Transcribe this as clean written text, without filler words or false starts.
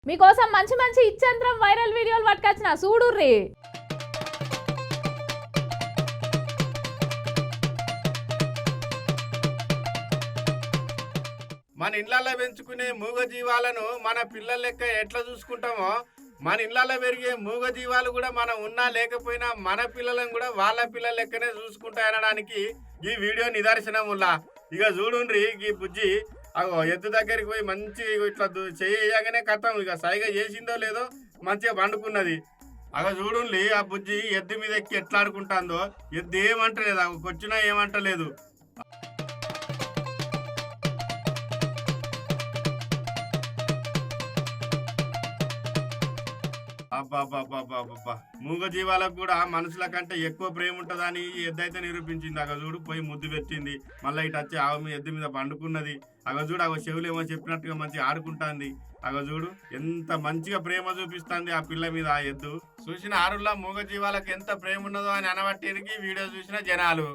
మీకోసం మంచి మంచి ఇచ్చంత్రం వైరల్ వీడియోలు పట్టుకొచ్చిన చూడుర్రి. మన ఇళ్లలో పెంచుకునే మూగ జీవాలను మన పిల్లల లెక్క ఎట్లా చూసుకుంటామో మన ఇళ్లలో పెరిగే మూగ జీవాలు కూడా మనం ఉన్నా లేకపోయినా మన పిల్లలను కూడా వాళ్ళ పిల్లల లెక్కనే చూసుకుంటాయి అనడానికి ఈ వీడియో నిదర్శనం ఉల్లా. ఇక చూడుండ్రి ఈ బుజ్జి అగో ఎద్దు దగ్గరికి పోయి మంచి ఇట్లా చేయగానే కథం ఇక సైగా చేసిందో లేదో మంచిగా పండుకున్నది. అగ చూడుండి ఆ బుజ్జి ఎద్దు మీద ఎక్కి ఎట్లా ఆడుకుంటుందో. ఎద్దు ఏమంటలేదు, అగ కొచ్చినా ఏమంటలేదు. అబ్బాబ్బాబ్బాబ్బా మూగ జీవాలకు కూడా మనుషుల కంటే ఎక్కువ ప్రేమ ఉంటుందని ఎద్దైతే నిరూపించింది. అగ చూడు పోయి ముద్దు పెట్టింది, మళ్ళీ ఇటు వచ్చి ఆమె ఎద్దు మీద పండుకున్నది. అగ చూడు అగ చెవులు ఏమో చెప్పినట్టుగా మంచిగా ఆడుకుంటుంది. అగ చూడు ఎంత మంచిగా ప్రేమ చూపిస్తుంది ఆ పిల్ల మీద ఆ ఎద్దు. చూసిన ఆరుల్లో మూగ జీవాలకు ఎంత ప్రేమ ఉన్నదో అని అనబట్టేందుకు వీడియో చూసిన జనాలు.